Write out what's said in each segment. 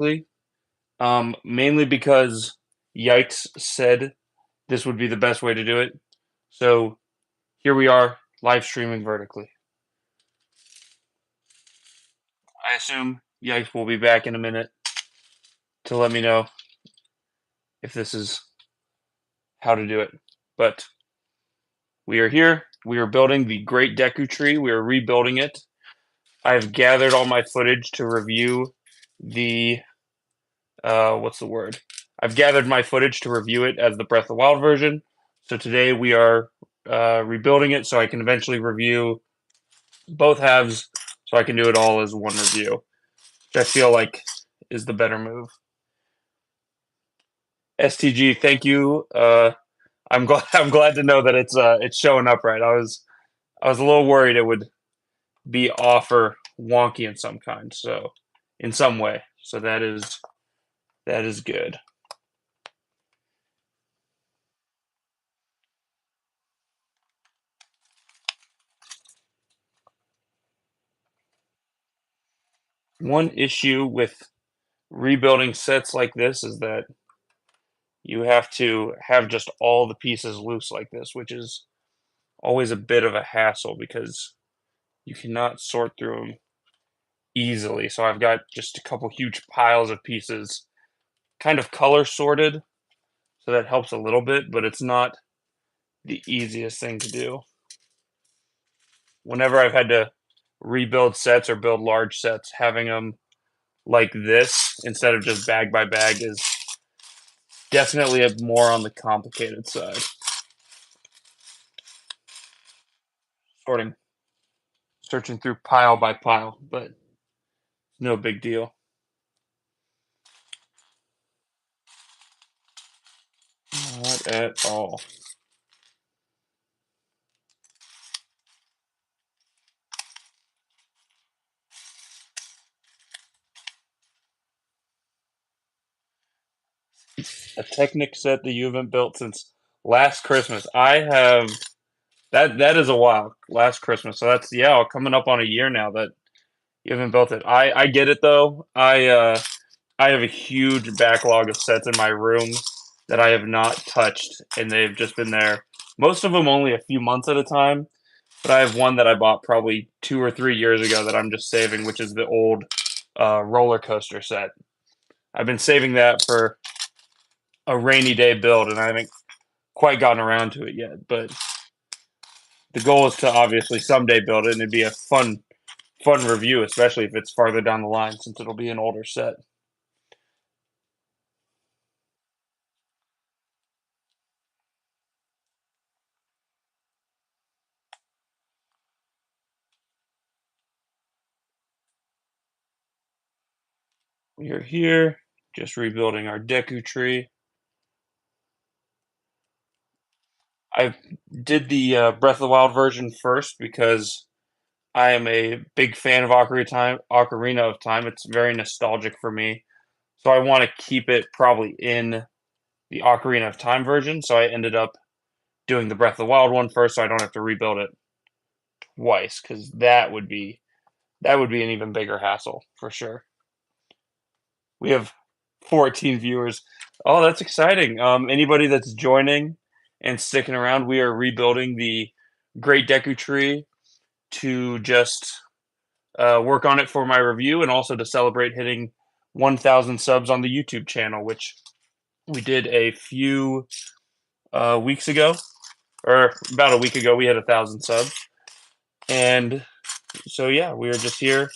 vertically, mainly because Yikes said this would be the best way to do it. So here we are, live streaming vertically. I assume Yikes will be back in a minute to let me know if this is how to do it. But we are here. We are building the Great Deku Tree. We are rebuilding it. I've gathered all my footage to review the what's the word? I've gathered my footage to review it as the Breath of the Wild version. So today we are rebuilding it so I can eventually review both halves so I can do it all as one review, which I feel like is the better move. STG, thank you. I'm glad to know that it's showing up right. I was a little worried it would be off or wonky in some kind, so in some way. So that is good. One issue with rebuilding sets like this is that you have to have just all the pieces loose like this, which is always a bit of a hassle because you cannot sort through them easily. So I've got just a couple huge piles of pieces kind of color sorted, so that helps a little bit, but it's not the easiest thing to do. Whenever I've had to rebuild sets or build large sets, having them like this instead of just bag by bag is definitely more on the complicated side. Sorting, searching through pile by pile, but no big deal. Not at all. A Technic set that you haven't built since last Christmas. I have that is a while. Last Christmas. So that's coming up on a year now that you haven't built it. I get it though. I have a huge backlog of sets in my room that I have not touched, and they've just been there. Most of them only a few months at a time, but I have one that I bought probably 2 or 3 years ago that I'm just saving, which is the old roller coaster set. I've been saving that for a rainy day build, and I haven't quite gotten around to it yet. But the goal is to obviously someday build it, and it'd be a fun review, especially if it's farther down the line, since it'll be an older set. We are here, just rebuilding our Deku tree. I did the Breath of the Wild version first because I am a big fan of Ocarina of Time. It's very nostalgic for me, so I want to keep it probably in the Ocarina of Time version. So I ended up doing the Breath of the Wild one first, so I don't have to rebuild it twice because that would be an even bigger hassle for sure. We have 14 viewers. Oh, that's exciting. Anybody that's joining and sticking around, we are rebuilding the Great Deku Tree to just work on it for my review and also to celebrate hitting 1,000 subs on the YouTube channel, which we did a few weeks ago, or about a week ago. We had 1,000 subs, and so yeah, we are just here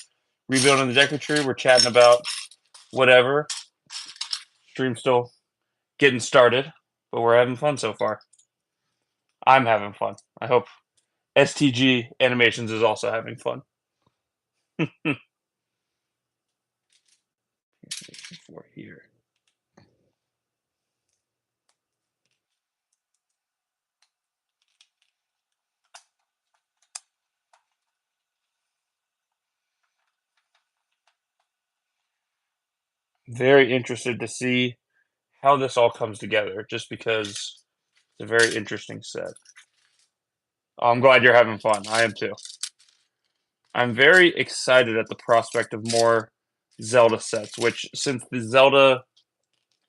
rebuilding the Deku Tree. We're chatting about whatever. Stream still getting started, but we're having fun so far. I'm having fun. I hope STG Animations is also having fun. For here. Very interested to see how this all comes together, just because it's a very interesting set. I'm glad you're having fun. I am too. I'm very excited at the prospect of more Zelda sets, which since the Zelda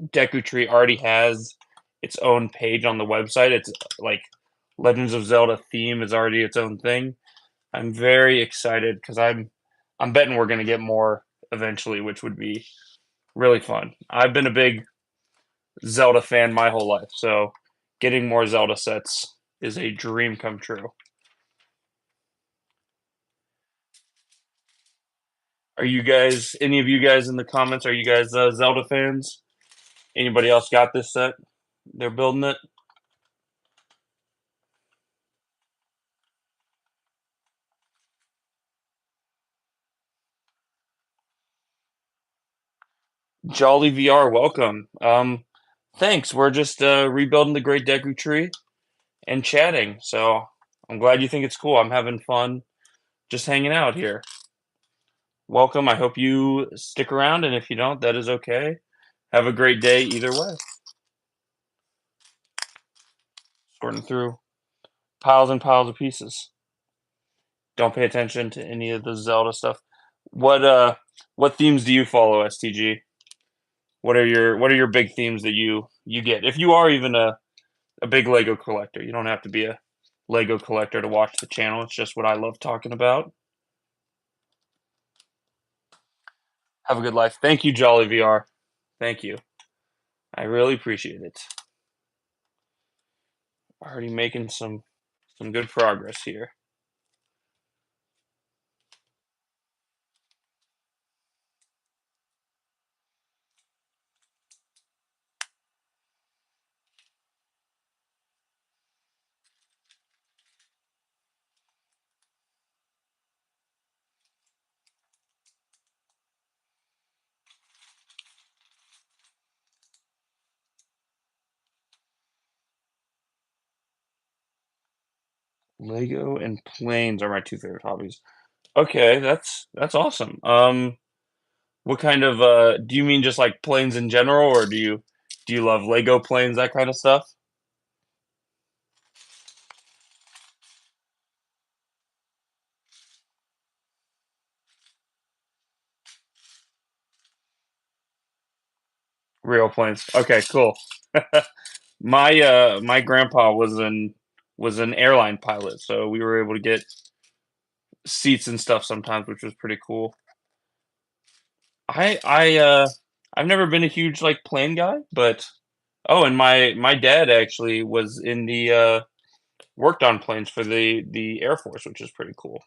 Deku Tree already has its own page on the website, it's like Legends of Zelda theme is already its own thing. I'm very excited because I'm betting we're gonna get more eventually, which would be really fun. I've been a big Zelda fan my whole life, so getting more Zelda sets is a dream come true. Are you guys, any of you guys in the comments, are you guys Zelda fans? Anybody else got this set? They're building it. Jolly VR, welcome. Thanks. We're just rebuilding the Great Deku Tree and chatting. So I'm glad you think it's cool. I'm having fun just hanging out here. Welcome. I hope you stick around, and if you don't, that is okay. Have a great day either way. Sorting through piles and piles of pieces. Don't pay attention to any of the Zelda stuff. What themes do you follow, STG? What are your big themes that you get? If you are even a big Lego collector, you don't have to be a Lego collector to watch the channel. It's just what I love talking about. Have a good life. Thank you, Jolly VR. Thank you. I really appreciate it. Already making some good progress here. Lego and planes are my two favorite hobbies. Okay, that's awesome. What kind of do you mean just like planes in general, or do you love Lego planes, that kind of stuff? Real planes. Okay, cool. My grandpa was an airline pilot, so we were able to get seats and stuff sometimes, which was pretty cool. I've never been a huge like plane guy, but oh, and my dad actually was in the worked on planes for the Air Force, which is pretty cool.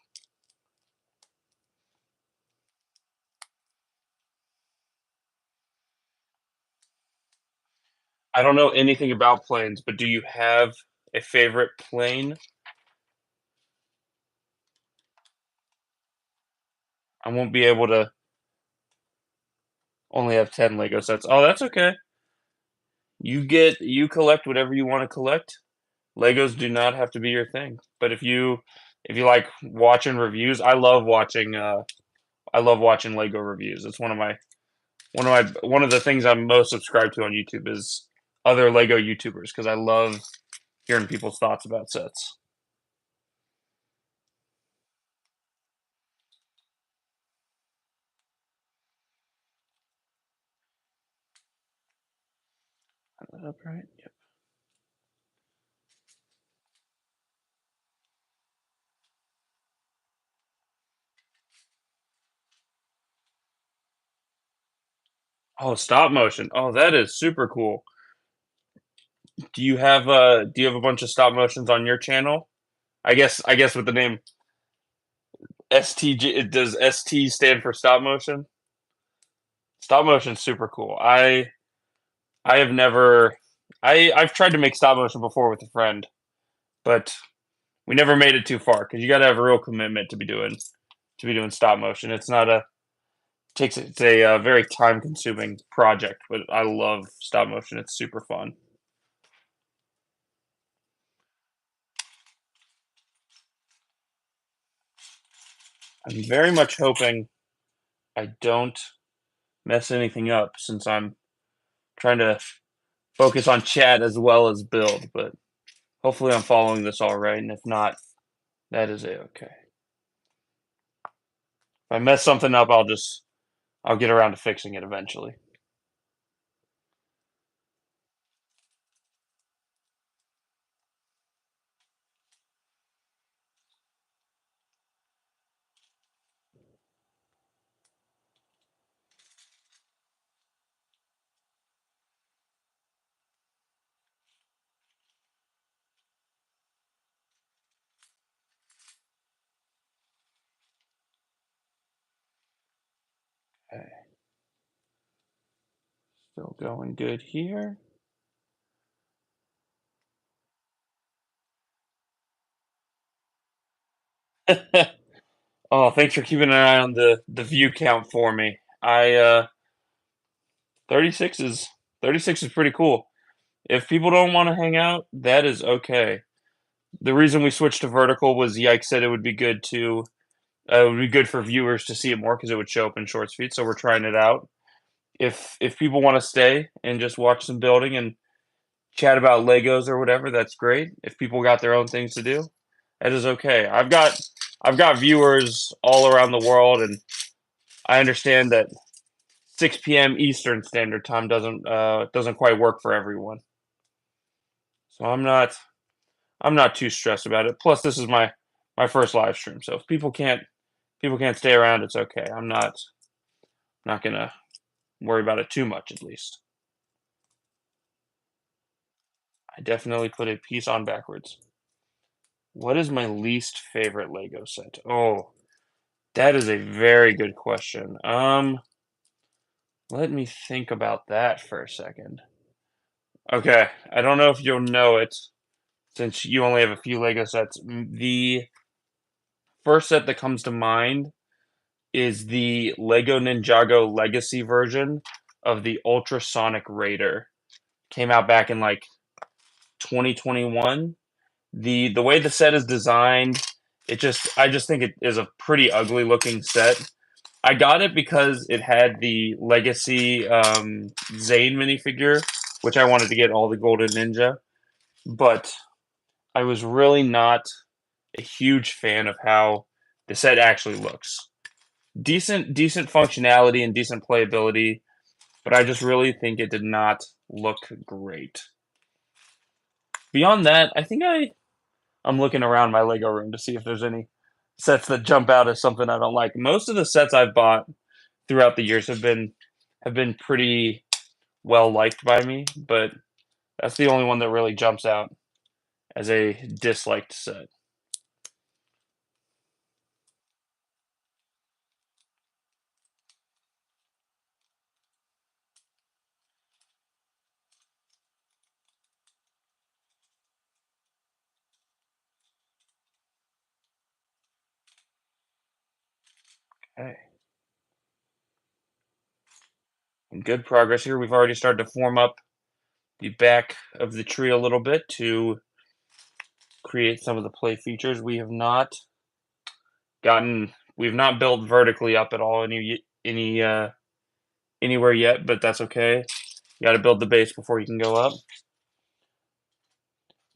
I don't know anything about planes, but do you have a favorite plane? I won't be able to only have 10 Lego sets. Oh, that's okay. You collect whatever you want to collect. Legos do not have to be your thing. But if you like watching reviews, I love watching Lego reviews. It's one of the things I'm most subscribed to on YouTube is other Lego YouTubers because I love hearing people's thoughts about sets. That up right? Yep. Oh, stop motion. Oh, that is super cool. Do you have a bunch of stop motions on your channel? I guess with the name STG, does ST stand for stop motion? Stop motion's super cool. I have never I've tried to make stop motion before with a friend, but we never made it too far because you got to have a real commitment to be doing stop motion. It's not a takes it's a very time consuming project, but I love stop motion. It's super fun. I'm very much hoping I don't mess anything up since I'm trying to focus on chat as well as build, but hopefully I'm following this all right, and if not, that is a okay. If I mess something up, I'll get around to fixing it eventually. Okay, still going good here. Oh, thanks for keeping an eye on the view count for me. 36 is 36 is pretty cool. If people don't want to hang out, that is okay. The reason we switched to vertical was Yike said it would be good to it would be good for viewers to see it more because it would show up in short feed. So we're trying it out. If people want to stay and just watch some building and chat about Legos or whatever, that's great. If people got their own things to do, that is okay. I've got viewers all around the world, and I understand that 6 p.m. Eastern Standard Time doesn't quite work for everyone. So I'm not too stressed about it. Plus, this is my first live stream, so if people can't stay around, it's okay. I'm not gonna worry about it too much, at least. I definitely put a piece on backwards. What is my least favorite Lego set? Oh, that is a very good question. Let me think about that for a second. Okay, I don't know if you'll know it since you only have a few Lego sets. The first set that comes to mind is the Lego Ninjago Legacy version of the Ultrasonic Raider. Came out back in like 2021. The way the set is designed, I just think it is a pretty ugly looking set. I got it because it had the Legacy Zane minifigure, which I wanted to get all the Golden Ninja, but I was really not a huge fan of how the set actually looks. Decent functionality and decent playability, but I just really think it did not look great. Beyond that, I'm looking around my Lego room to see if there's any sets that jump out as something I don't like. Most of the sets I've bought throughout the years have been pretty well liked by me, but that's the only one that really jumps out as a disliked set. Okay. Good progress here. We've already started to form up the back of the tree a little bit to create some of the play features. We've not built vertically up at all anywhere yet, but that's okay. You got to build the base before you can go up.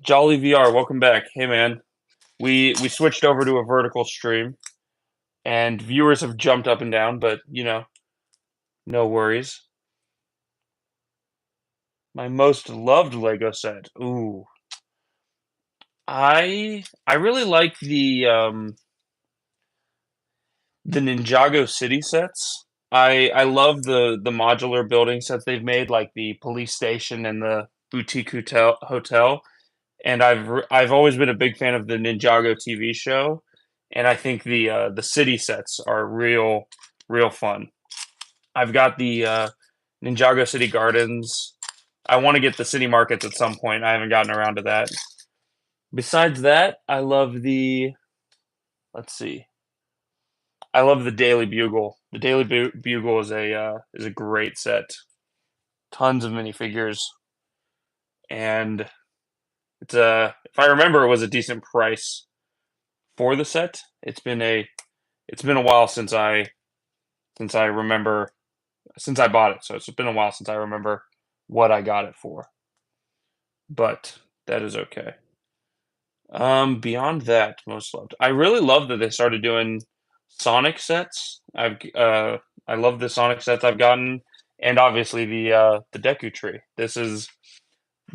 Jolly VR, welcome back. Hey man, we switched over to a vertical stream, and viewers have jumped up and down, but no worries. My most loved Lego set. Ooh, I really like the Ninjago city sets. I love the modular building sets they've made, like the police station and the boutique hotel. And I've always been a big fan of the Ninjago TV show, and I think the city sets are real fun. I've got the Ninjago City Gardens. I want to get the city markets at some point. I haven't gotten around to that. Besides that, I love the let's see. I love the Daily Bugle. The Daily Bugle is a great set. Tons of minifigures, and if I remember, it was a decent price for the set. It's been a while since I bought it, so it's been a while since I remember what I got it for. But that is okay. Beyond that, most loved. I really love that they started doing Sonic sets. I love the Sonic sets I've gotten, and obviously the Deku Tree. This is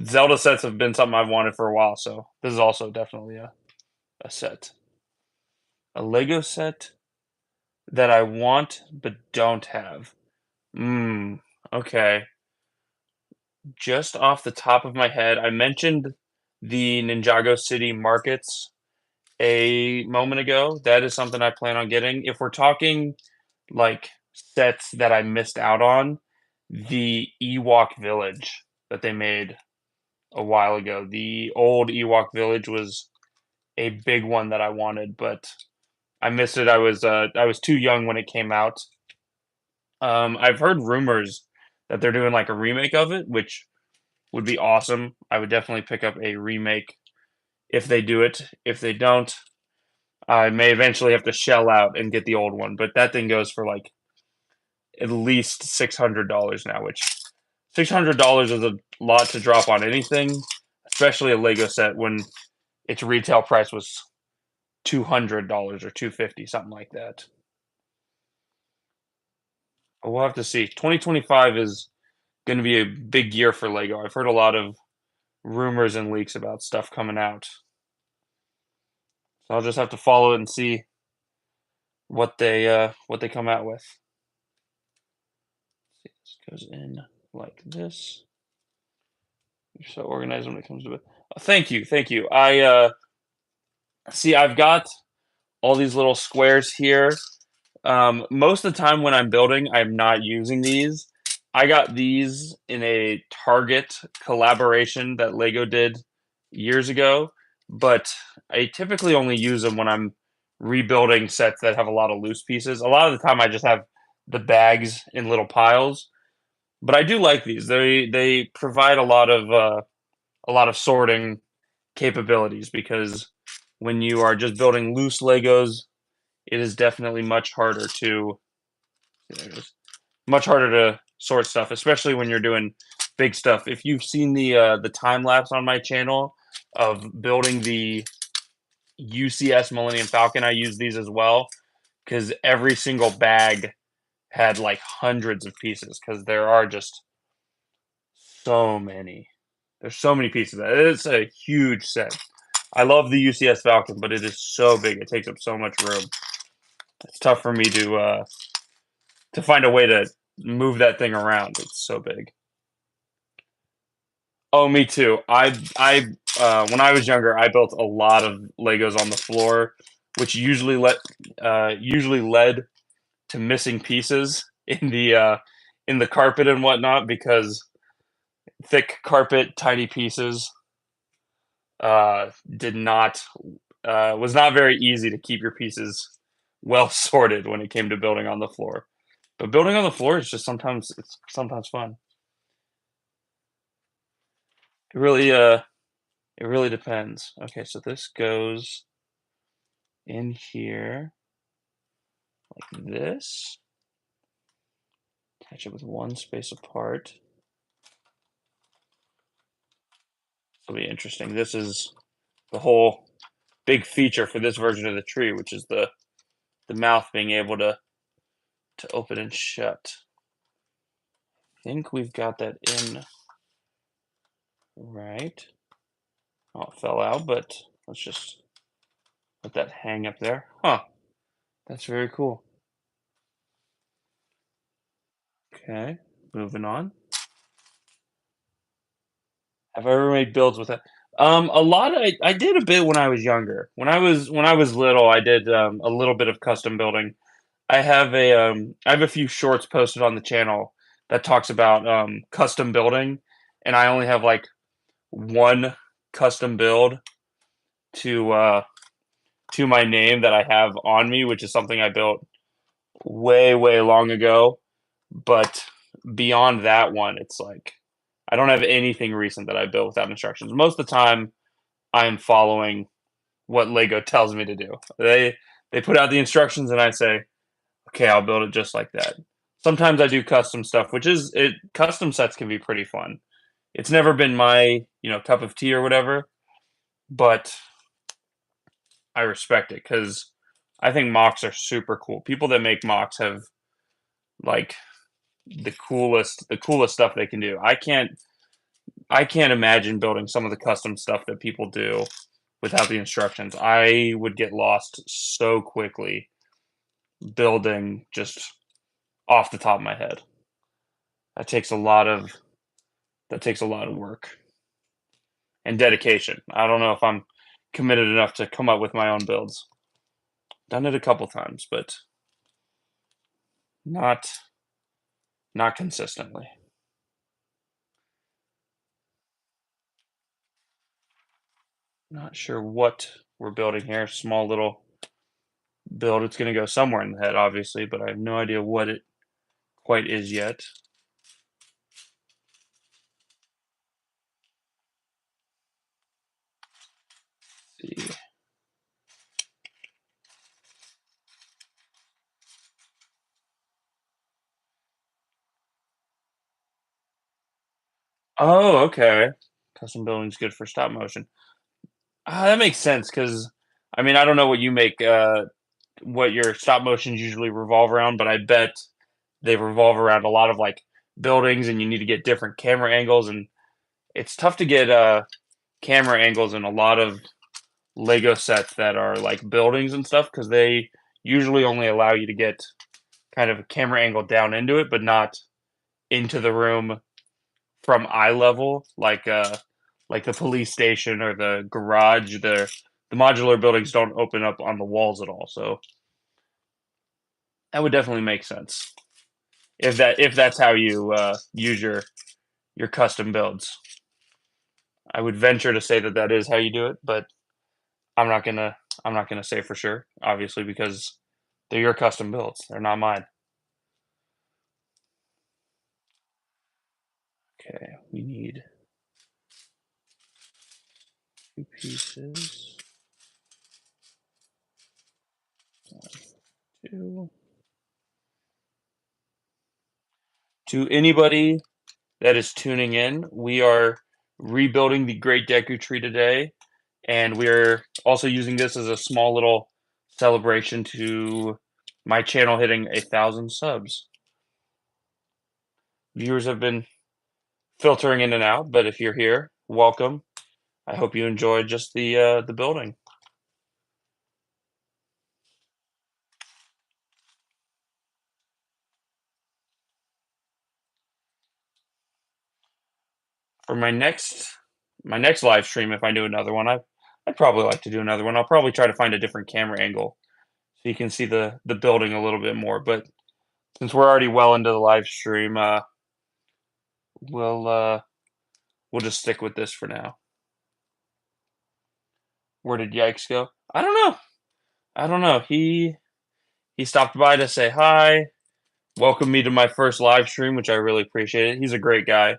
Zelda sets have been something I've wanted for a while, so this is also definitely a set. A Lego set that I want but don't have. Okay. Just off the top of my head, I mentioned the Ninjago City markets a moment ago. That is something I plan on getting. If we're talking like sets that I missed out on, the Ewok Village that they made a while ago. The old Ewok Village was a big one that I wanted, but I missed it. I was too young when it came out. I've heard rumors that they're doing like a remake of it, which would be awesome. I would definitely pick up a remake if they do it. If they don't, I may eventually have to shell out and get the old one, but that thing goes for like at least $600 now, which $600 is a lot to drop on anything, especially a Lego set when its retail price was $200 or 250, something like that. But we'll have to see. 2025 is going to be a big year for Lego. I've heard a lot of rumors and leaks about stuff coming out. So I'll just have to follow it and see what they come out with. See, this goes in like this. You're so organized when it comes to it. Thank you, thank you. I see. I've got all these little squares here. Most of the time when I'm building, I'm not using these. I got these in a Target collaboration that Lego did years ago, but I typically only use them when I'm rebuilding sets that have a lot of loose pieces. A lot of the time, I just have the bags in little piles, but I do like these. They provide a lot of sorting capabilities because when you are just building loose Legos, it is definitely much harder to there it is, much harder to sort stuff, especially when you're doing big stuff. If you've seen the time lapse on my channel of building the UCS Millennium Falcon, I use these as well because every single bag had like hundreds of pieces because there are just so many. There's so many pieces. It's a huge set. I love the UCS Falcon, but it is so big. It takes up so much room. It's tough for me to find a way to move that thing around. It's so big. Oh, me too. When I was younger, I built a lot of Legos on the floor, which usually led to missing pieces in the carpet and whatnot because thick carpet, tiny pieces did not was not very easy to keep your pieces well sorted when it came to building on the floor. But building on the floor is just sometimes fun. It really it really depends. Okay, so this goes in here like this. Attach it with one space apart. It'll be interesting. This is the whole big feature for this version of the tree, which is the mouth being able to open and shut. I think we've got that in right. Oh, it fell out, but let's just let that hang up there. Huh, that's very cool. Okay, moving on. Have I ever made builds with it? A lot. I did a bit when I was younger. When I was little, I did a little bit of custom building. I have a few shorts posted on the channel that talks about custom building, and I only have like one custom build to to my name that I have on me, which is something I built way long ago. But beyond that one, it's like I don't have anything recent that I built without instructions. Most of the time, I'm following what Lego tells me to do. They put out the instructions, and I say, okay, I'll build it just like that. Sometimes I do custom stuff, which is it. Custom sets can be pretty fun. It's never been my cup of tea or whatever, but I respect it because I think MOCs are super cool. People that make MOCs have like the coolest stuff they can do. I can't imagine building some of the custom stuff that people do without the instructions. I would get lost so quickly building just off the top of my head. That takes a lot of that takes a lot of work and dedication. I don't know if I'm committed enough to come up with my own builds. Done it a couple times, but not not consistently. Not sure what we're building here. Small little build. It's going to go somewhere in the head, obviously, but I have no idea what it quite is yet. Let's see. Oh, okay. Custom building's good for stop motion. That makes sense because, I mean, I don't know what you make, what your stop motions usually revolve around, but I bet they revolve around a lot of like buildings, and you need to get different camera angles, and it's tough to get camera angles in a lot of Lego sets that are like buildings and stuff because they usually only allow you to get kind of a camera angle down into it, but not into the room from eye level, like the police station or the garage. The modular buildings don't open up on the walls at all, so that would definitely make sense if that's how you use your custom builds. I would venture to say that that is how you do it, but I'm not gonna I'm not gonna say for sure, obviously, because they're your custom builds. They're not mine. Okay, we need 2 pieces. 2. To anybody that is tuning in, we are rebuilding the Great Deku Tree today, and we're also using this as a small little celebration to my channel hitting 1,000 subs. Viewers have been filtering in and out, but if you're here, welcome. I hope you enjoyed just the building. For my next live stream, if I do another one, I'd probably like to do another one. I'll probably try to find a different camera angle so you can see the building a little bit more. But since we're already well into the live stream, we'll uh, we'll just stick with this for now. Where did Yikes go? I don't know. I don't know. He stopped by to say hi, welcome me to my first live stream, which I really appreciate. He's a great guy.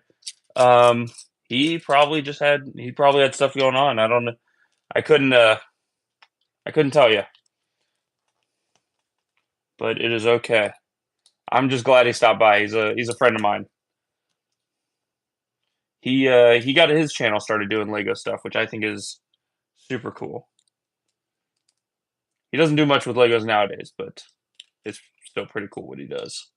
Um, he probably had stuff going on. I don't know. I couldn't I couldn't tell you, but it is okay. I'm just glad he stopped by. He's a friend of mine. He got his channel started doing Lego stuff, which I think is super cool. He doesn't do much with Legos nowadays, but it's still pretty cool what he does.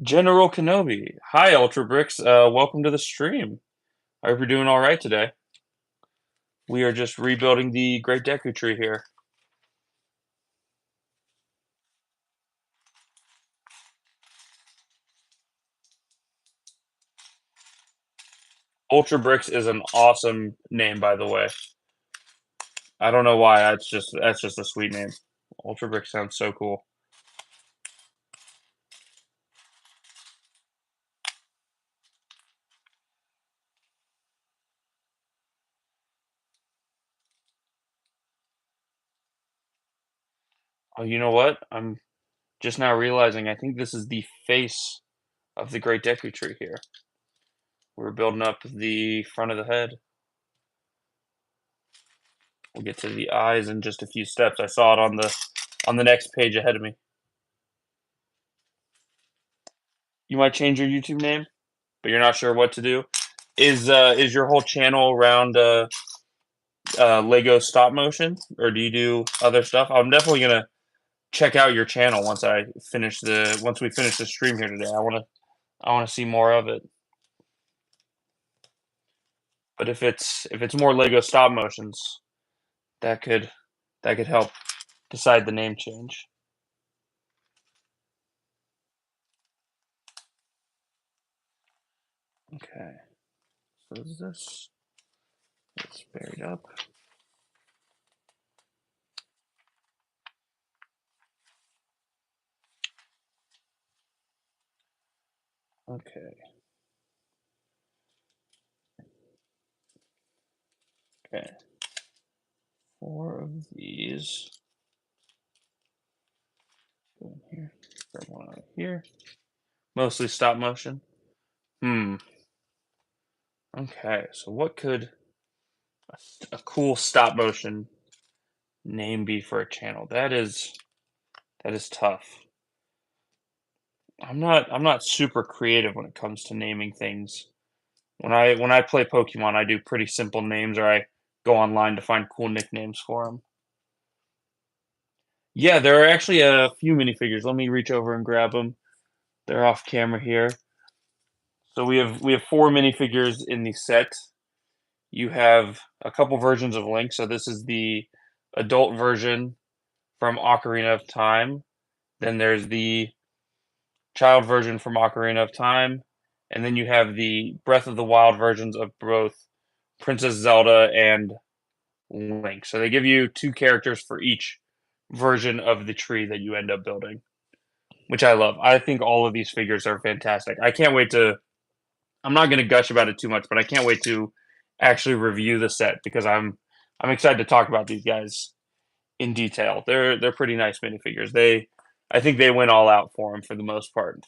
General Kenobi. Hi, Ultra Bricks. Welcome to the stream. I hope you're doing all right today. We are just rebuilding the Great Deku Tree here. Ultra Bricks is an awesome name, by the way. I don't know why. That's just a sweet name. Ultra Bricks sounds so cool. Oh, you know what? I'm just now realizing I think this is the face of the Great Deku Tree here. We're building up the front of the head. We'll get to the eyes in just a few steps. I saw it on the next page ahead of me. You might change your YouTube name, but you're not sure what to do. Is your whole channel around Lego stop motion, or do you do other stuff? I'm definitely gonna check out your channel once we finish the stream here today. I wanna see more of it. But if it's more Lego stop motions, that could that could help decide the name change. Okay, so is this it's buried up. Okay, okay. 4 of these go in here. Grab one out here. Mostly stop motion. Hmm. Okay, so what could a cool stop motion name be for a channel? That is tough. I'm not super creative when it comes to naming things. When I play Pokemon, I do pretty simple names, or I go online to find cool nicknames for them. Yeah, there are actually a few minifigures. Let me reach over and grab them. They're off camera here. So we have 4 minifigures in the set. You have a couple versions of Link. So this is the adult version from Ocarina of Time. Then there's the child version from Ocarina of Time, and then you have the Breath of the Wild versions of both Princess Zelda and Link. So they give you 2 characters for each version of the tree that you end up building, which I love. I think all of these figures are fantastic. I can't wait to I'm not gonna gush about it too much, but I can't wait to actually review the set because I'm excited to talk about these guys in detail. They're pretty nice minifigures. I think they went all out for them for the most part.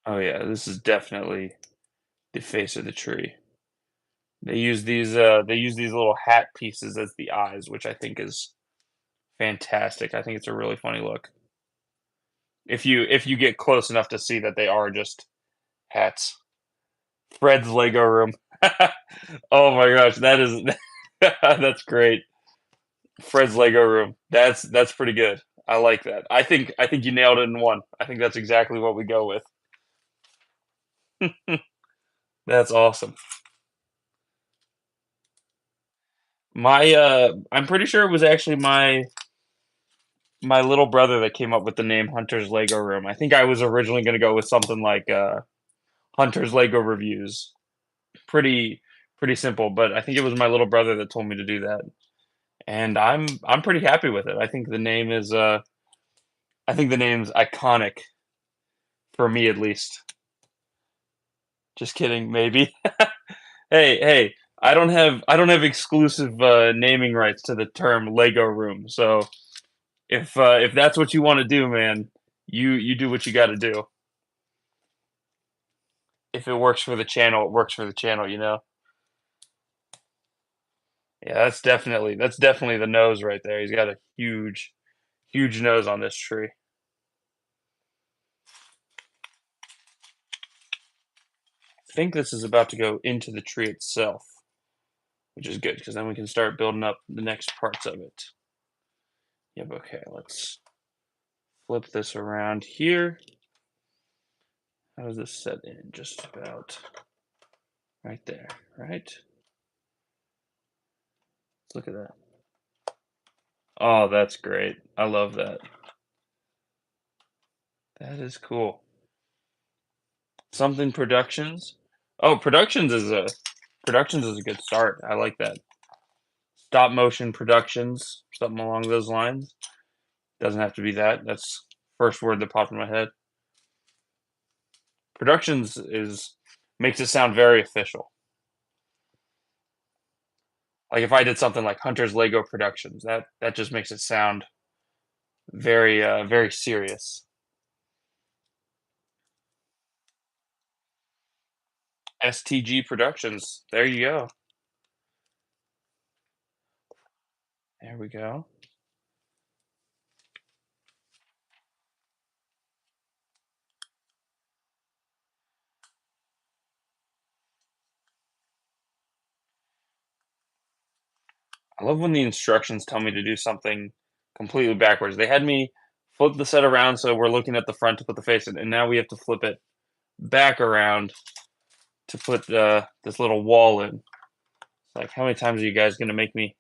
Oh yeah, this is definitely the face of the tree. They use these little hat pieces as the eyes, which I think is fantastic. I think it's a really funny look. If you get close enough to see that they are just hats. Fred's Lego room. Oh my gosh, that is that's great. Fred's Lego room. That's pretty good. I like that. I think you nailed it in one. I think that's exactly what we go with. That's awesome. I'm pretty sure it was actually my little brother that came up with the name Hunter's Lego Room. I think I was originally going to go with something like Hunter's Lego Reviews. Pretty pretty simple, but I think it was my little brother that told me to do that. And I'm pretty happy with it. I think the name's iconic for me at least. Just kidding, maybe. Hey, I don't have exclusive naming rights to the term Lego Room. So if that's what you want to do, man, you do what you got to do. If it works for the channel, it works for the channel, you know. Yeah, that's definitely the nose right there. He's got a huge nose on this tree. I think this is about to go into the tree itself, which is good because then we can start building up the next parts of it. Yep, okay, let's flip this around here. How does this set in? Just about right there, right? Look at that. Oh, that's great. I love that. That is cool. Something Productions. Oh, Productions is a good start. I like that. Stop motion productions, something along those lines. Doesn't have to be that. That's first word that popped in my head. Productions is makes it sound very official. Like if I did something like Hunter's Lego Productions, that just makes it sound very very serious. STG Productions. There you go. There we go. I love when the instructions tell me to do something completely backwards. They had me flip the set around so we're looking at the front to put the face in, and now we have to flip it back around to put this little wall in. Like, how many times are you guys gonna make me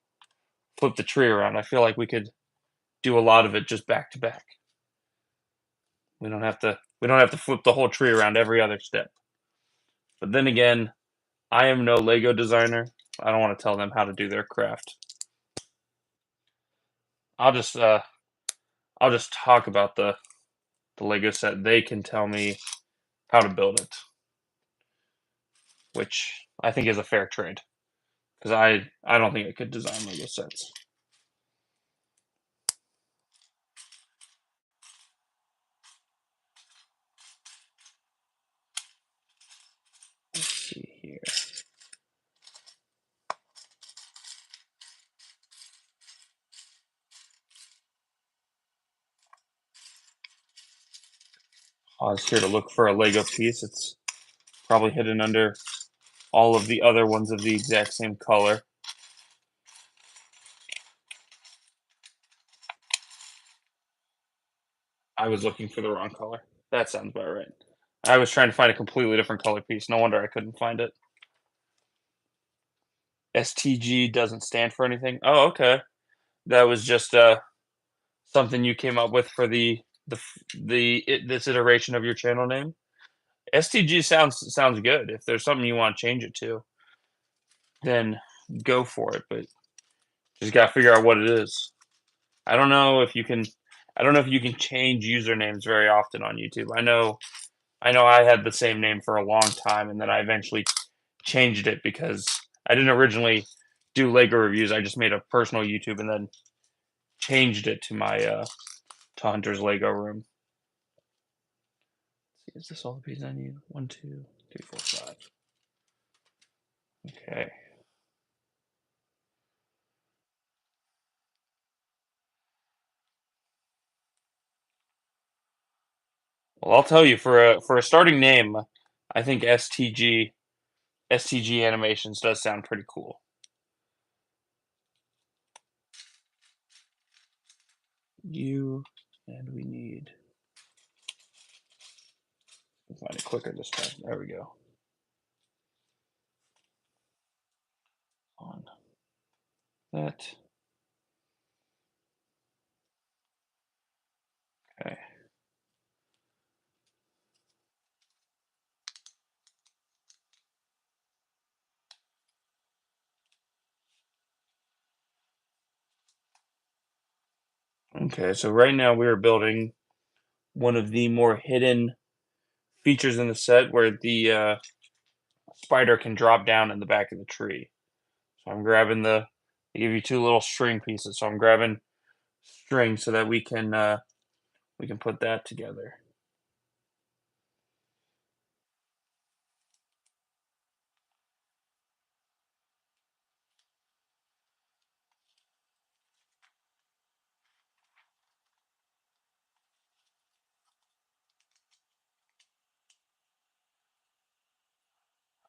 flip the tree around? I feel like we could do a lot of it just back to back. We don't have to flip the whole tree around every other step. But then again, I am no Lego designer. I don't want to tell them how to do their craft. I'll just uh I'll just talk about the Lego set. They can tell me how to build it, which I think is a fair trade because I don't think I could design Lego sets. Let's see here. Pause here to look for a Lego piece. It's probably hidden under all of the other ones of the exact same color. I was looking for the wrong color. That sounds about right. I was trying to find a completely different color piece. No wonder I couldn't find it. STG doesn't stand for anything. Oh, okay. That was just something you came up with for this iteration of your channel name. STG sounds good. If there's something you want to change it to, then go for it. But just gotta figure out what it is. I don't know if you can. I don't know if you can change usernames very often on YouTube. I know I had the same name for a long time, and then I eventually changed it because I didn't originally do Lego reviews. I just made a personal YouTube and then changed it to my to Hunter's Lego Room. Let's see, is this all the pieces I need? 1, 2, 3, 4, 5. Okay. Well, I'll tell you for a starting name, I think STG Animations does sound pretty cool. You and we need. Find it quicker this time. There we go. On that. Okay. Okay, so right now we are building one of the more hidden features in the set where the spider can drop down in the back of the tree. So I'm grabbing they give you two little string pieces. So I'm grabbing string so that we can put that together.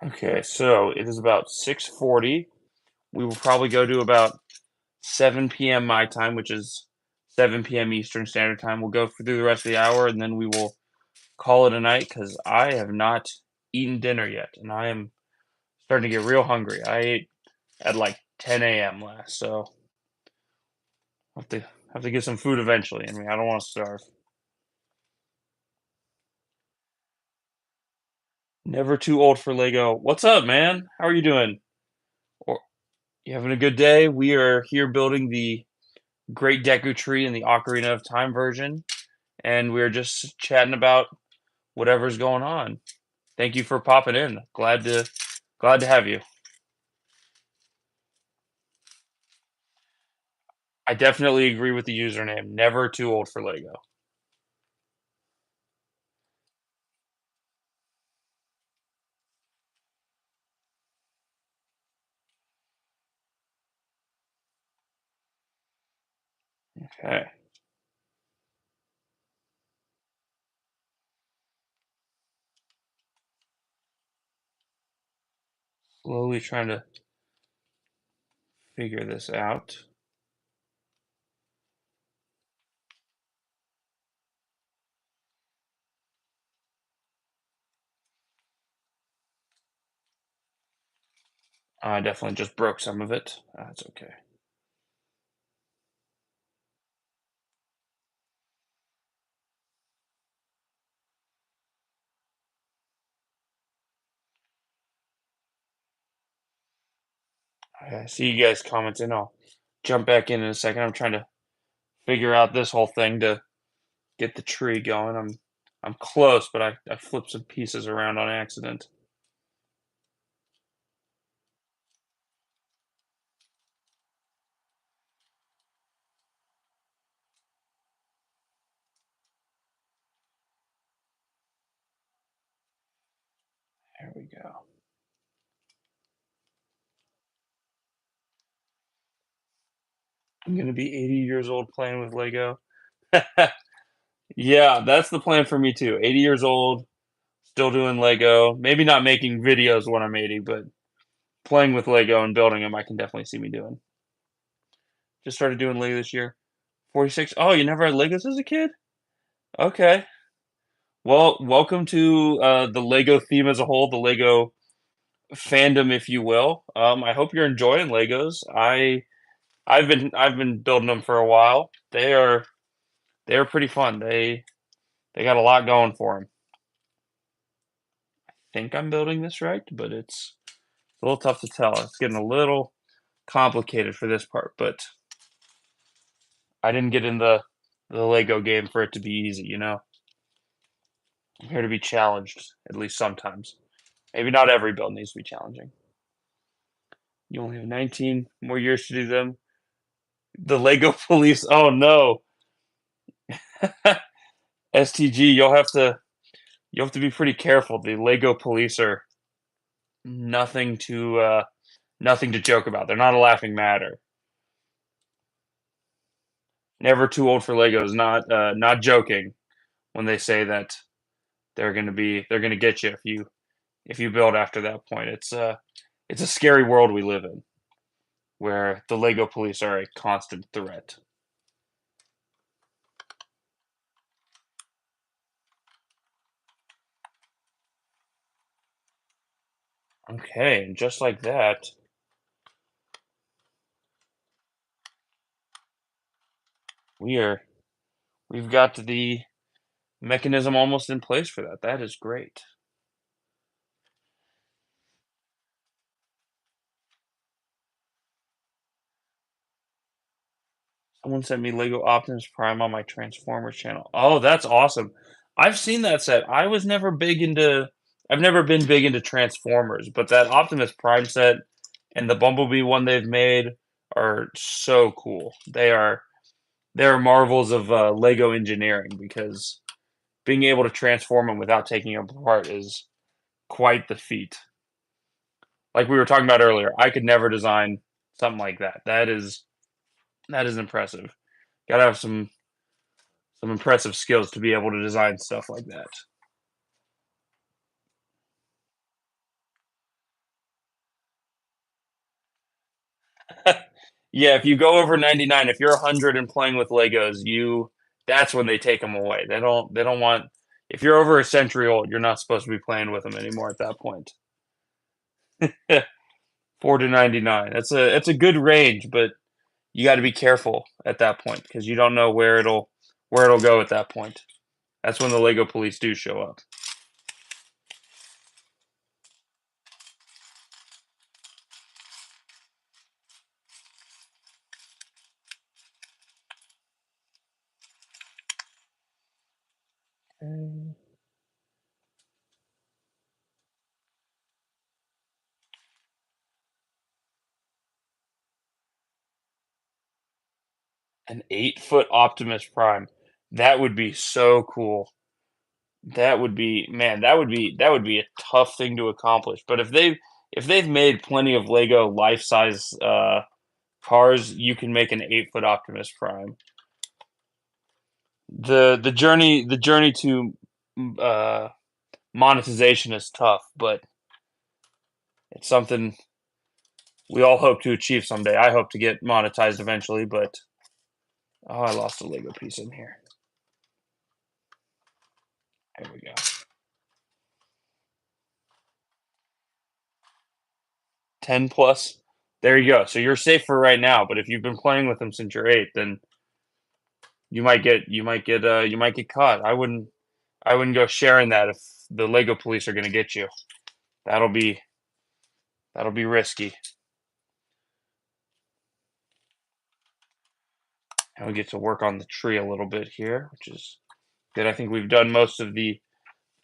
Okay, so it is about 6:40. We will probably go to about 7 p.m. my time, which is 7 p.m. Eastern Standard Time. We'll go through the rest of the hour and then we will call it a night because I have not eaten dinner yet and I am starting to get real hungry. I ate at like 10 a.m. last, so have to get some food eventually. I mean, I don't want to starve. Never too old for Lego. What's up, man? How are you doing? Or you having a good day? We are here building the Great Deku Tree in the Ocarina of Time version, and we're just chatting about whatever's going on. Thank you for popping in. Glad to have you. I definitely agree with the username. Never too old for Lego. Okay. Slowly trying to figure this out. I definitely just broke some of it. That's okay. I see you guys commenting. I'll jump back in a second. I'm trying to figure out this whole thing to get the tree going. I'm close, but I flipped some pieces around on accident. There we go. I'm gonna be 80 years old playing with Lego. Yeah, that's the plan for me too. 80 years old, still doing Lego. Maybe not making videos when I'm 80, but playing with Lego and building them, I can definitely see me doing. Just started doing Lego this year. 46. Oh, you never had Legos as a kid? Okay. Well, welcome to the Lego theme as a whole, the Lego fandom, if you will. I hope you're enjoying Legos. I've been building them for a while. They're pretty fun. They got a lot going for them. Think I'm building this right, but it's a little tough to tell. It's getting a little complicated for this part, but I didn't get in the Lego game for it to be easy, you know? I'm here to be challenged, at least sometimes. Maybe not every build needs to be challenging. You only have 19 more years to do them. The Lego police, oh no. STG, you'll have to be pretty careful. The Lego police are nothing to nothing to joke about. They're not a laughing matter. Never too old for Legos, not joking when they say that they're gonna get you if you build after that point. It's a scary world we live in where the Lego police are a constant threat. Okay, and just like that, we are we've got the mechanism almost in place for that. That is great. Someone sent me Lego Optimus Prime on my Transformers channel. Oh, that's awesome. I've seen that set. I've never been big into Transformers, but that Optimus Prime set and the Bumblebee one they've made are so cool. They're marvels of Lego engineering because being able to transform them without taking them apart is quite the feat. Like we were talking about earlier, I could never design something like that. That is impressive. Gotta have some impressive skills to be able to design stuff like that. Yeah, if you go over 99, if you're 100 and playing with Legos, you that's when they take them away. They don't want if you're over a century old, you're not supposed to be playing with them anymore at that point. 4 to 99. That's a good range, but you got to be careful at that point because you don't know where it'll go at that point. That's when the Lego police do show up. An 8-foot Optimus Prime. That would be so cool. That would be man, that would be a tough thing to accomplish. But if they've made plenty of Lego life size cars, you can make an 8-foot Optimus Prime. the journey to uh, monetization is tough, but it's something we all hope to achieve someday. I hope to get monetized eventually, but oh, I lost a Lego piece in here. There we go. 10 plus. There you go. So you're safe for right now, but if you've been playing with them since you're 8, then you might get caught. I wouldn't go sharing that if the Lego police are gonna get you. That'll be that'll be risky. And we get to work on the tree a little bit here, which is good. I think we've done most of the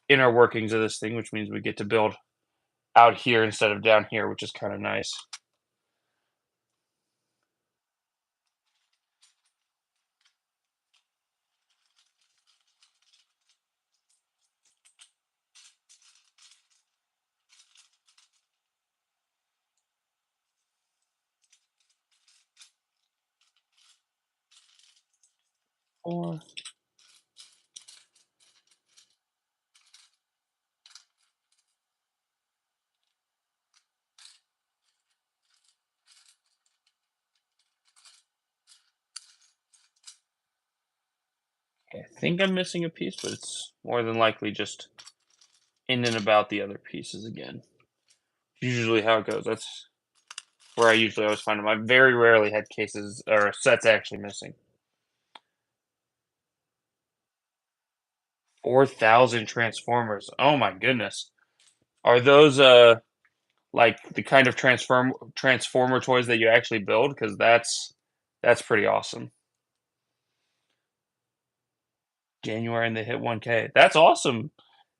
inner workings of this thing, which means we get to build out here instead of down here, which is kind of nice. Or I think I'm missing a piece, but it's more than likely just in and about the other pieces again. Usually how it goes. That's where I usually always find them. I very rarely had cases or sets actually missing. 4,000 Transformers. Oh my goodness. Are those like the kind of transformer toys that you actually build? Because that's pretty awesome. January and they hit 1K. That's awesome.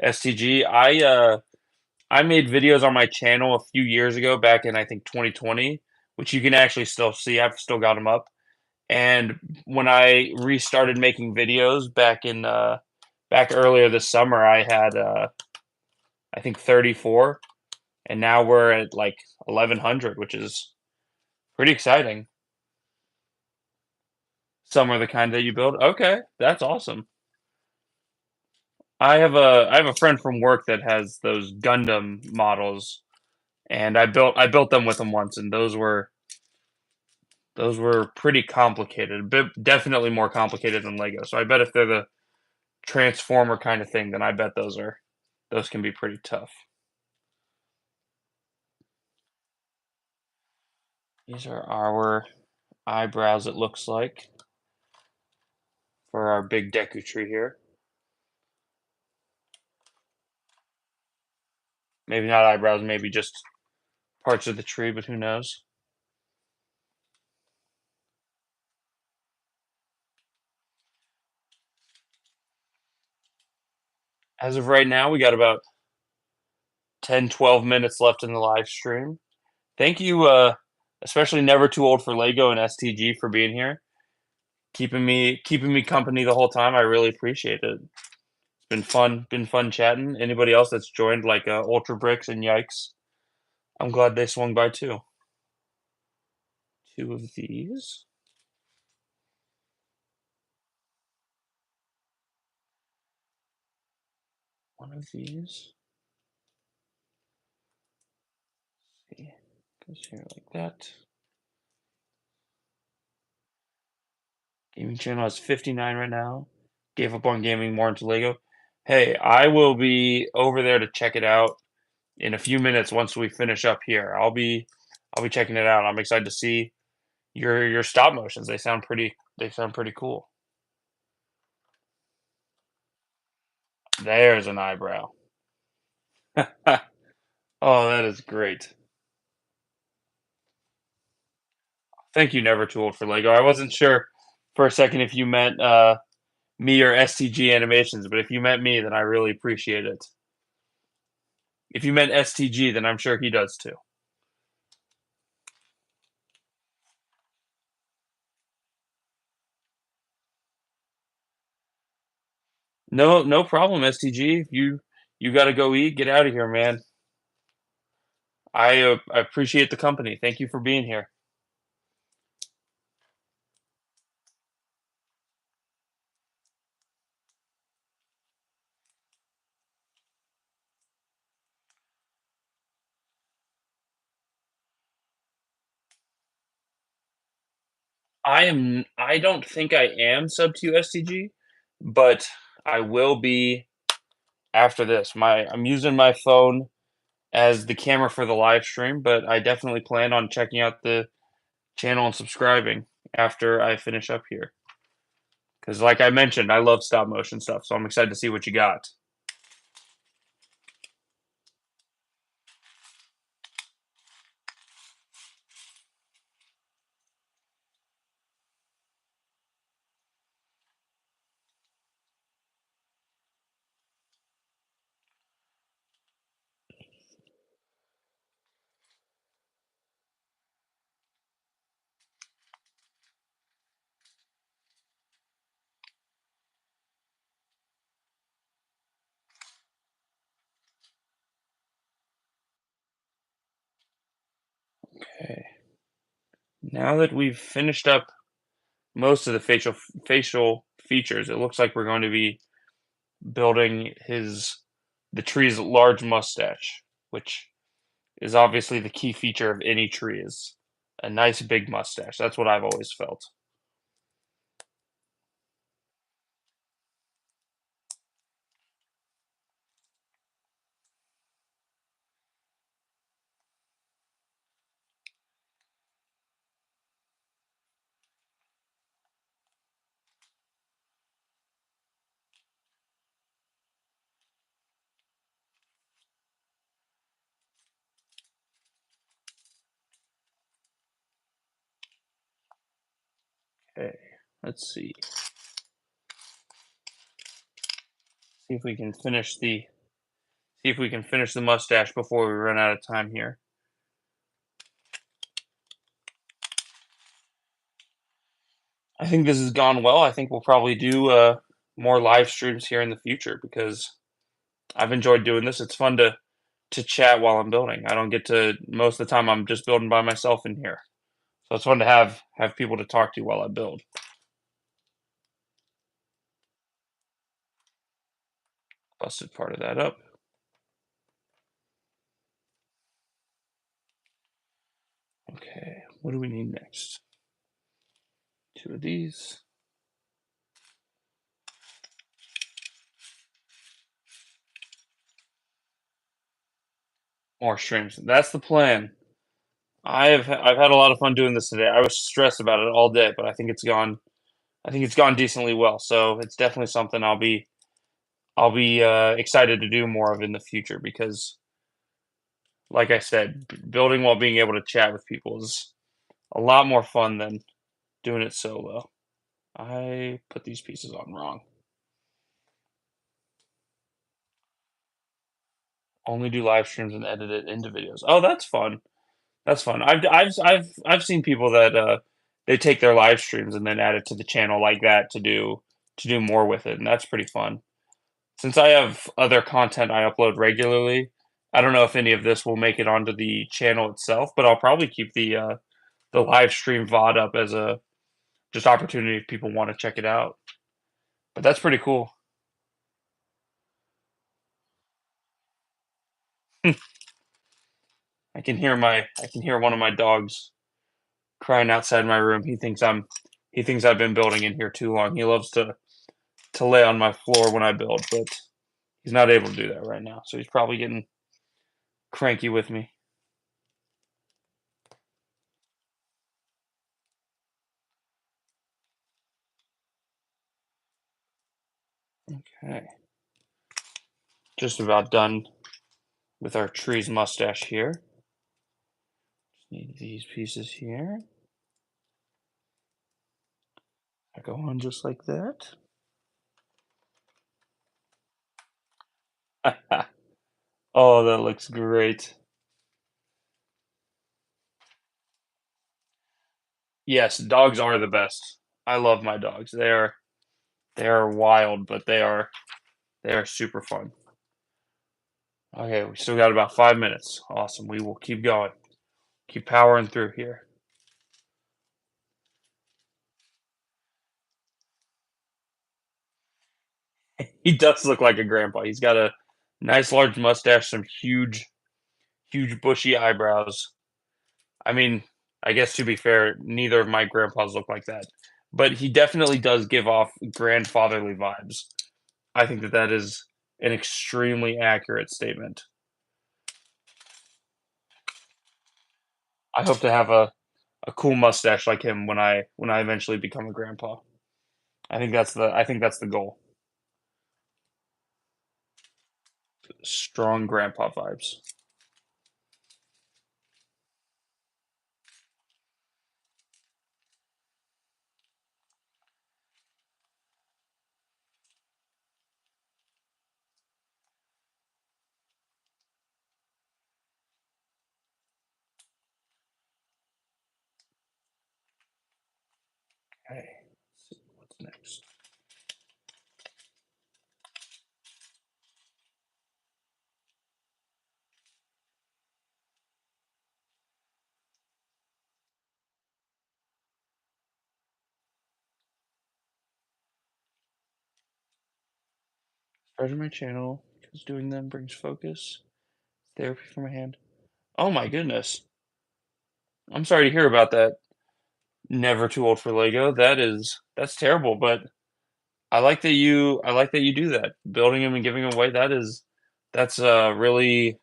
STG. I made videos on my channel a few years ago, back in I think 2020, which you can actually still see. I've still got them up. And when I restarted making videos back earlier this summer, I had I think 34, and now we're at like 1,100, which is pretty exciting. Some are the kind that you build. Okay, that's awesome. I have a friend from work that has those Gundam models, and I built them with him once, and those were pretty complicated, but definitely more complicated than Lego. So I bet if they're the transformer kind of thing, then I bet those can be pretty tough. These are our eyebrows, it looks like, for our big Deku tree here. Maybe not eyebrows, maybe just parts of the tree, but who knows? As of right now, we got about 10, 12 minutes left in the live stream. Thank you, especially Never Too Old for Lego and STG for being here, keeping me company the whole time. I really appreciate it. Been fun chatting. Anybody else that's joined, like Ultra Bricks and Yikes, I'm glad they swung by too. Two of these. One of these. See, goes here like that. Gaming channel has 59 right now. Gave up on gaming, more into Lego. Hey, I will be over there to check it out in a few minutes once we finish up here. I'll be checking it out. I'm excited to see your stop motions. They sound pretty cool. There's an eyebrow. Oh, that is great. Thank you, Never Too Old for Lego. I wasn't sure for a second if you meant me or STG Animations, but if you meant me, then I really appreciate it. If you meant STG, then I'm sure he does too. No, no problem, STG. You got to go eat. Get out of here, man. I appreciate the company. Thank you for being here. I don't think I am sub to STG, but I will be after this. I'm using my phone as the camera for the live stream, but I definitely plan on checking out the channel and subscribing after I finish up here. Because, like I mentioned, I love stop motion stuff, so I'm excited to see what you got. Okay. Now that we've finished up most of the facial features, it looks like we're going to be building the tree's large mustache, which is obviously the key feature of any tree is a nice big mustache. That's what I've always felt. Okay, let's see. See if we can finish the mustache before we run out of time here. I think this has gone well. I think we'll probably do more live streams here in the future because I've enjoyed doing this. It's fun to chat while I'm building. I don't get to most of the time I'm just building by myself in here. So it's fun to have people to talk to while I build. Busted part of that up. Okay, what do we need next? Two of these. More streams. That's the plan. I've had a lot of fun doing this today. I was stressed about it all day, but I think it's gone decently well. So it's definitely something I'll be excited to do more of in the future because, like I said, building while being able to chat with people is a lot more fun than doing it solo. I put these pieces on wrong. Only do live streams and edit it into videos. Oh, that's fun. That's fun. I've seen people that they take their live streams and then add it to the channel like that to do more with it, and that's pretty fun. Since I have other content I upload regularly, I don't know if any of this will make it onto the channel itself, but I'll probably keep the live stream VOD up as a just opportunity if people want to check it out. But that's pretty cool. I can hear one of my dogs crying outside my room. He thinks I've been building in here too long. He loves to lay on my floor when I build, but he's not able to do that right now. So he's probably getting cranky with me. Okay. Just about done with our tree's mustache here. Just need these pieces here. I go on just like that. Oh, that looks great. Yes, dogs are the best. I love my dogs. They are wild, but they are super fun. Okay, we still got about 5 minutes. Awesome. We will keep going. Keep powering through here. He does look like a grandpa. He's got a nice large mustache, some huge bushy eyebrows. I mean, I guess to be fair, neither of my grandpas look like that, but he definitely does give off grandfatherly vibes. I think that that is an extremely accurate statement. I hope to have a cool mustache like him when I eventually become a grandpa. I think that's the goal. Strong grandpa vibes. Okay, let's see what's next. Subscribe to my channel because doing them brings focus, therapy for my hand. Oh my goodness. I'm sorry to hear about that. Never too old for Lego. That's terrible, but I like that you do that. Building them and giving them away, that's really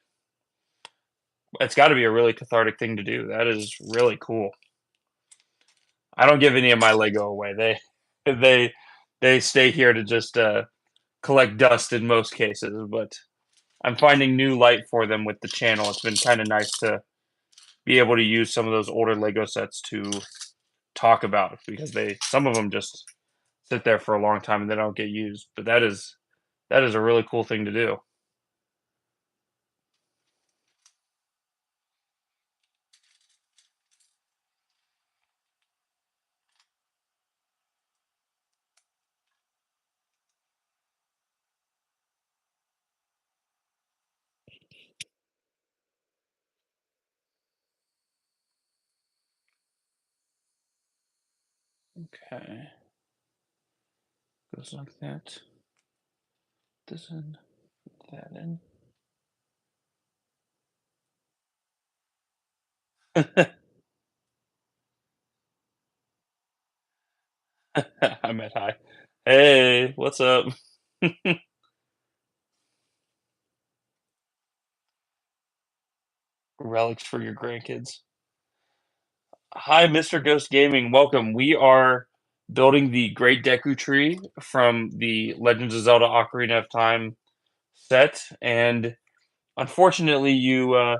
it's got to be a really cathartic thing to do. That is really cool. I don't give any of my Lego away. They they stay here to just collect dust in most cases, but I'm finding new light for them with the channel. It's been kind of nice to be able to use some of those older Lego sets to talk about because they some of them just sit there for a long time and they don't get used. But that is a really cool thing to do. Okay, goes like that. This in, that in. I meant hi. Hey, what's up? Relics for your grandkids. Hi, Mr. Ghost Gaming. Welcome. We are building the Great Deku Tree from the Legends of Zelda Ocarina of Time set, and unfortunately, you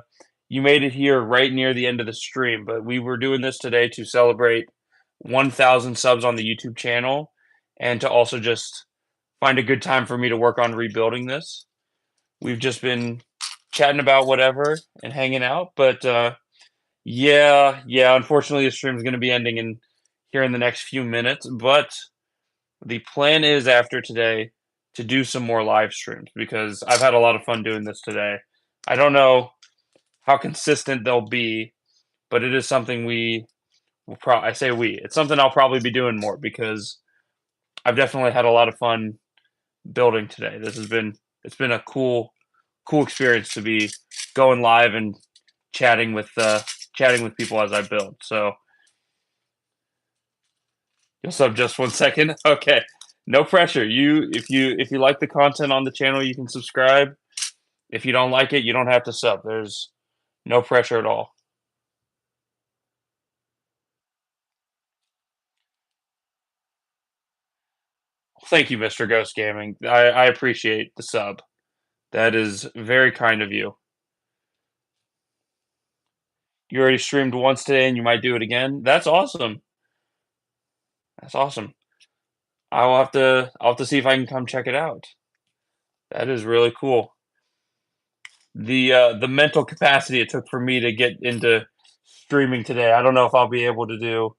made it here right near the end of the stream. But we were doing this today to celebrate 1,000 subs on the YouTube channel, and to also just find a good time for me to work on rebuilding this. We've just been chatting about whatever and hanging out, but yeah, unfortunately, the stream is going to be ending in here in the next few minutes. But the plan is after today to do some more live streams because I've had a lot of fun doing this today. I don't know how consistent they'll be, but it is something we will probably. I say we. It's something I'll probably be doing more because I've definitely had a lot of fun building today. This has been it's been a cool experience to be going live and chatting with uh chatting with people as I build. So you'll sub just 1 second. Okay. No pressure. If you like the content on the channel, you can subscribe. If you don't like it, you don't have to sub. There's no pressure at all. Thank you, Mr. Ghost Gaming. I appreciate the sub. That is very kind of you. You already streamed once today and you might do it again. That's awesome. That's awesome. I'll have to see if I can come check it out. That is really cool. The mental capacity it took for me to get into streaming today. I don't know if I'll be able to do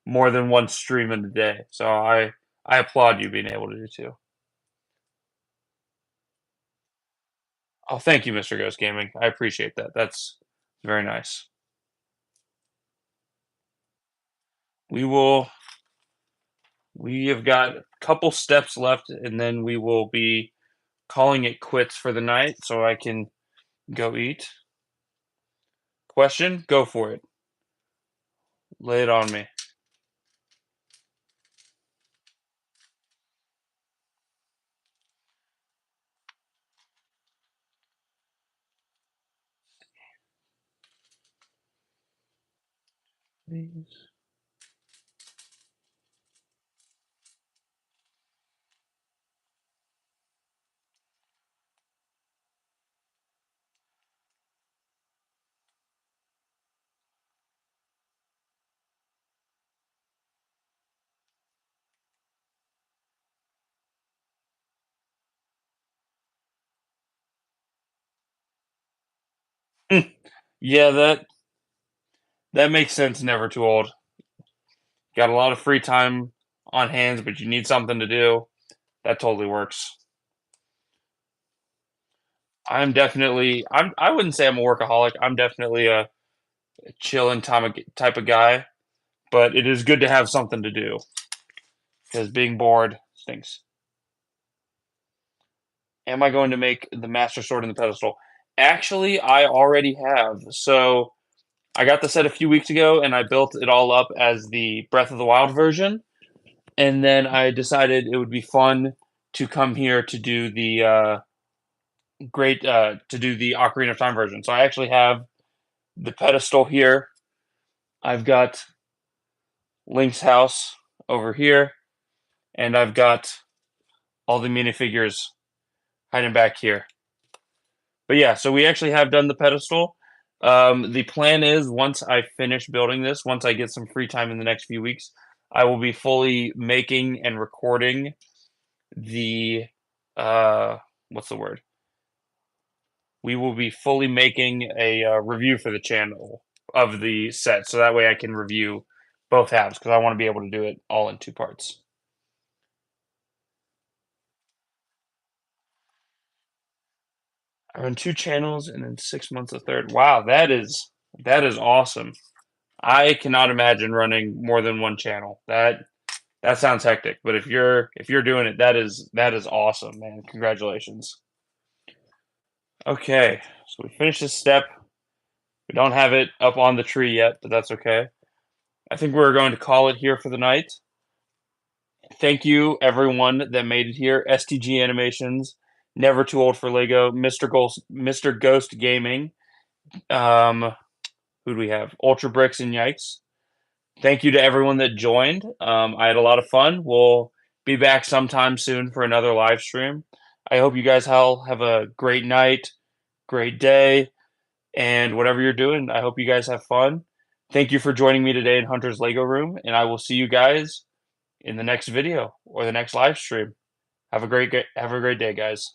more than one stream in a day. So I applaud you being able to do two. Oh, thank you, Mr. Ghost Gaming. I appreciate that. That's very nice. We will we have got a couple steps left and then we will be calling it quits for the night so I can go eat. Question? Go for it. Lay it on me. Please. Yeah, that makes sense. Never too old. Got a lot of free time on hands, but you need something to do. That totally works. I wouldn't say I'm a workaholic. I'm definitely a chilling type of guy, but it is good to have something to do because being bored stinks. Am I going to make the Master Sword in the pedestal? Actually, I already have. So I got the set a few weeks ago, and I built it all up as the Breath of the Wild version. And then I decided it would be fun to come here to do the to do the Ocarina of Time version. So I actually have the pedestal here. I've got Link's house over here, and I've got all the minifigures hiding back here. But yeah, so we actually have done the pedestal. The plan is once I finish building this, once I get some free time in the next few weeks, I will be fully making and recording the what's the word? We will be fully making a review for the channel of the set, so that way I can review both halves because I want to be able to do it all in two parts. I run two channels and in 6 months a third. Wow, that is awesome. I cannot imagine running more than one channel. That sounds hectic, but if you're doing it, that is awesome, man. Congratulations. Okay, so we finished this step. We don't have it up on the tree yet, but that's okay. I think we're going to call it here for the night. Thank you, everyone that made it here. STG Animations, Never Too Old for Lego, Mr. Ghost Gaming. Who do we have? Ultra Bricks and Yikes. Thank you to everyone that joined. I had a lot of fun. We'll be back sometime soon for another live stream. I hope you guys all have a great night, great day, and whatever you're doing, I hope you guys have fun. Thank you for joining me today in Hunter's Lego Room, and I will see you guys in the next video or the next live stream. Have a great day, guys.